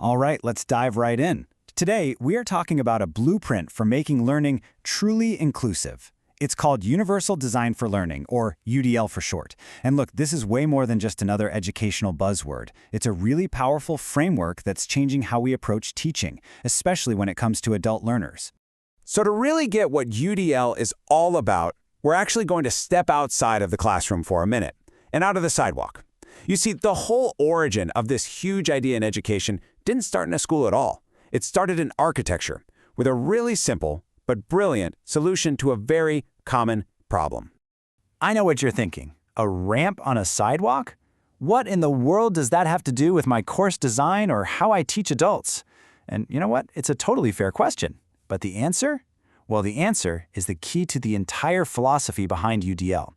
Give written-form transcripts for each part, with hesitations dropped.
All right, let's dive right in. Today, we are talking about a blueprint for making learning truly inclusive. It's called Universal Design for Learning, or UDL for short. And look, this is way more than just another educational buzzword. It's a really powerful framework that's changing how we approach teaching, especially when it comes to adult learners. So to really get what UDL is all about, we're actually going to step outside of the classroom for a minute and out of the sidewalk. You see, the whole origin of this huge idea in education didn't start in a school at all. It started in architecture with a really simple but brilliant solution to a very common problem. I know what you're thinking. A ramp on a sidewalk? What in the world does that have to do with my course design or how I teach adults? And you know what? It's a totally fair question. But the answer? Well, the answer is the key to the entire philosophy behind UDL.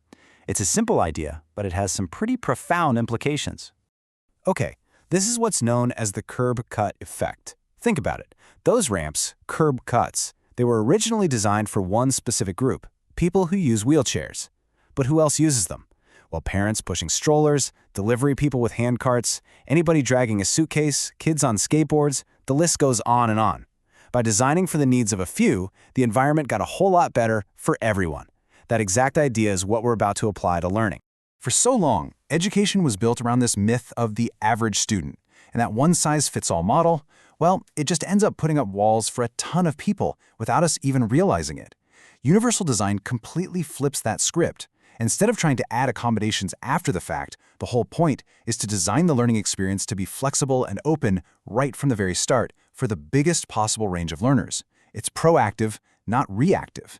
It's a simple idea, but it has some pretty profound implications. Okay, this is what's known as the curb cut effect. Think about it. Those ramps, curb cuts, they were originally designed for one specific group, people who use wheelchairs. But who else uses them? Well, parents pushing strollers, delivery people with handcarts, anybody dragging a suitcase, kids on skateboards, the list goes on and on. By designing for the needs of a few, the environment got a whole lot better for everyone. That exact idea is what we're about to apply to learning. For so long, education was built around this myth of the average student, and that one-size-fits-all model, well, it just ends up putting up walls for a ton of people without us even realizing it. Universal design completely flips that script. Instead of trying to add accommodations after the fact, the whole point is to design the learning experience to be flexible and open right from the very start for the biggest possible range of learners. It's proactive, not reactive.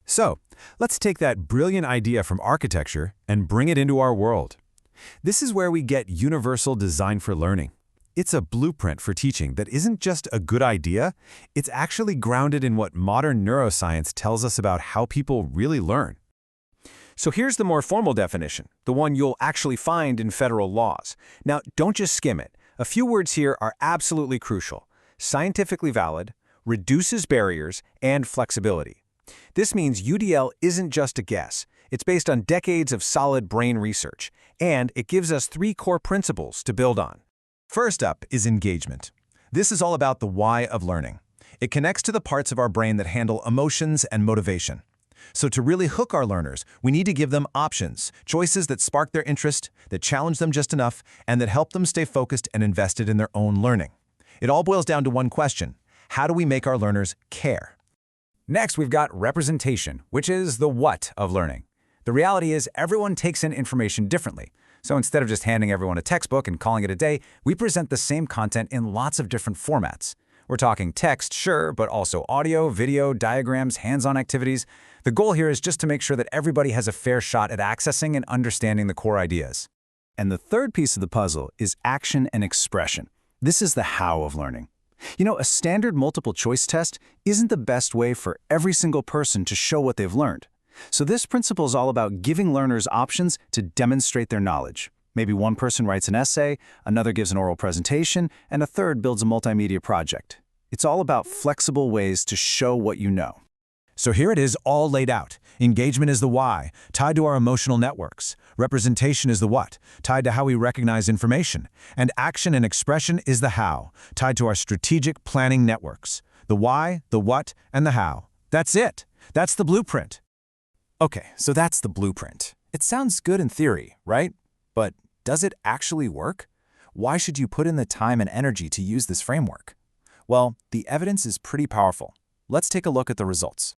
So, let's take that brilliant idea from architecture and bring it into our world. This is where we get universal design for learning. It's a blueprint for teaching that isn't just a good idea, it's actually grounded in what modern neuroscience tells us about how people really learn. So here's the more formal definition, the one you'll actually find in federal laws. Now, don't just skim it. A few words here are absolutely crucial. Scientifically valid, reduces barriers, and flexibility. This means UDL isn't just a guess. It's based on decades of solid brain research, and it gives us 3 core principles to build on. First up is engagement. This is all about the why of learning. It connects to the parts of our brain that handle emotions and motivation. So to really hook our learners, we need to give them options, choices that spark their interest, that challenge them just enough, and that help them stay focused and invested in their own learning. It all boils down to one question: how do we make our learners care? Next, we've got representation, which is the what of learning. The reality is everyone takes in information differently. So instead of just handing everyone a textbook and calling it a day, we present the same content in lots of different formats. We're talking text, sure, but also audio, video, diagrams, hands-on activities. The goal here is just to make sure that everybody has a fair shot at accessing and understanding the core ideas. And the third piece of the puzzle is action and expression. This is the how of learning. You know, a standard multiple choice test isn't the best way for every single person to show what they've learned. So this principle is all about giving learners options to demonstrate their knowledge. Maybe one person writes an essay, another gives an oral presentation, and a third builds a multimedia project. It's all about flexible ways to show what you know. So here it is all laid out. Engagement is the why, tied to our emotional networks. Representation is the what, tied to how we recognize information. And action and expression is the how, tied to our strategic planning networks. The why, the what, and the how. That's it. That's the blueprint. Okay, so that's the blueprint. It sounds good in theory, right? But does it actually work? Why should you put in the time and energy to use this framework? Well, the evidence is pretty powerful. Let's take a look at the results.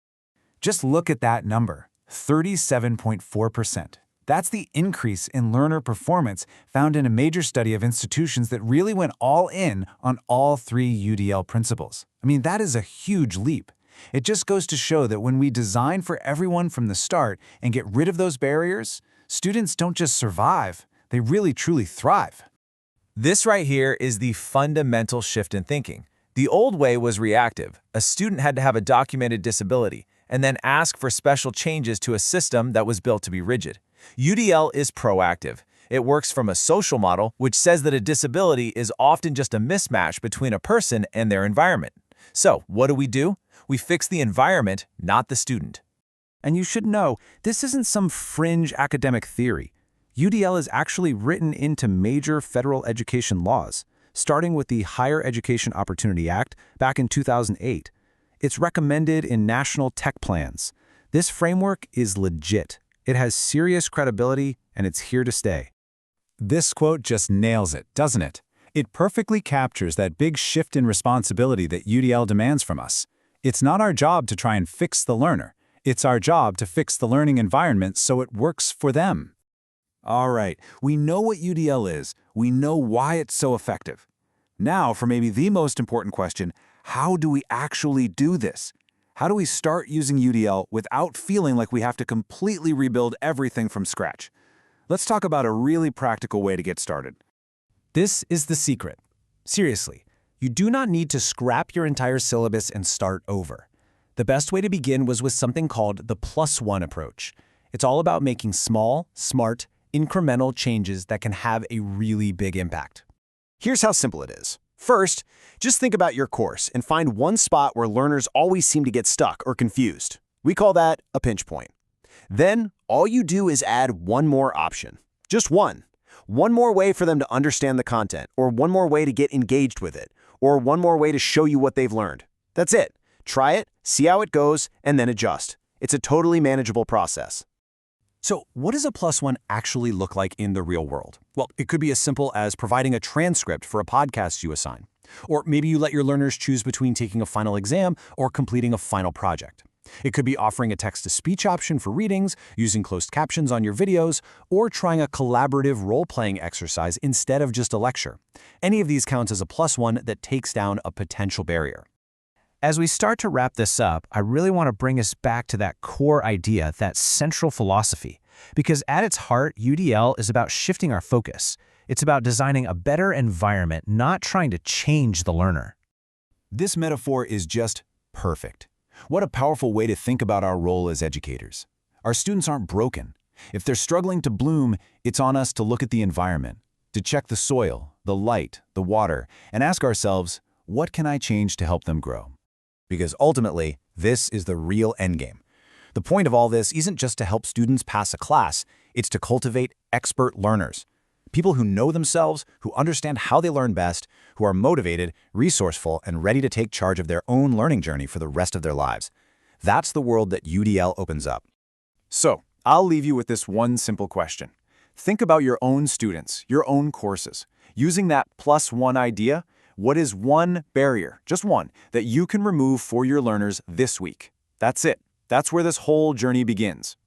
Just look at that number, 37.4%. That's the increase in learner performance found in a major study of institutions that really went all in on all 3 UDL principles. I mean, that is a huge leap. It just goes to show that when we design for everyone from the start and get rid of those barriers, students don't just survive, they really truly thrive. This right here is the fundamental shift in thinking. The old way was reactive. A student had to have a documented disability and then ask for special changes to a system that was built to be rigid. UDL is proactive. It works from a social model, which says that a disability is often just a mismatch between a person and their environment. So, what do? We fix the environment, not the student. And you should know, this isn't some fringe academic theory. UDL is actually written into major federal education laws. starting with the Higher Education Opportunity Act back in 2008. It's recommended in national tech plans. This framework is legit. It has serious credibility, and it's here to stay. This quote just nails it, doesn't it? It perfectly captures that big shift in responsibility that UDL demands from us. It's not our job to try and fix the learner. It's our job to fix the learning environment so it works for them. All right, we know what UDL is. We know why it's so effective. Now, for maybe the most important question, how do we actually do this? How do we start using UDL without feeling like we have to completely rebuild everything from scratch? Let's talk about a really practical way to get started. This is the secret. Seriously, you do not need to scrap your entire syllabus and start over. The best way to begin was with something called the +1 approach. It's all about making small, smart, incremental changes that can have a really big impact. Here's how simple it is. First, just think about your course and find one spot where learners always seem to get stuck or confused. We call that a pinch point. Then, all you do is add one more option. Just one. One more way for them to understand the content, or one more way to get engaged with it, or one more way to show you what they've learned. That's it. Try it, see how it goes, and then adjust. It's a totally manageable process. So what does a +1 actually look like in the real world? Well, it could be as simple as providing a transcript for a podcast you assign. Or maybe you let your learners choose between taking a final exam or completing a final project. It could be offering a text-to-speech option for readings, using closed captions on your videos, or trying a collaborative role-playing exercise instead of just a lecture. Any of these counts as a +1 that takes down a potential barrier. As we start to wrap this up, I really want to bring us back to that core idea, that central philosophy. Because at its heart, UDL is about shifting our focus. It's about designing a better environment, not trying to change the learner. This metaphor is just perfect. What a powerful way to think about our role as educators. Our students aren't broken. If they're struggling to bloom, it's on us to look at the environment, to check the soil, the light, the water, and ask ourselves, what can I change to help them grow? Because ultimately, this is the real endgame. The point of all this isn't just to help students pass a class, it's to cultivate expert learners. People who know themselves, who understand how they learn best, who are motivated, resourceful, and ready to take charge of their own learning journey for the rest of their lives. That's the world that UDL opens up. So, I'll leave you with this one simple question. Think about your own students, your own courses. Using that +1 idea, what is one barrier, just one, that you can remove for your learners this week? That's it. That's where this whole journey begins.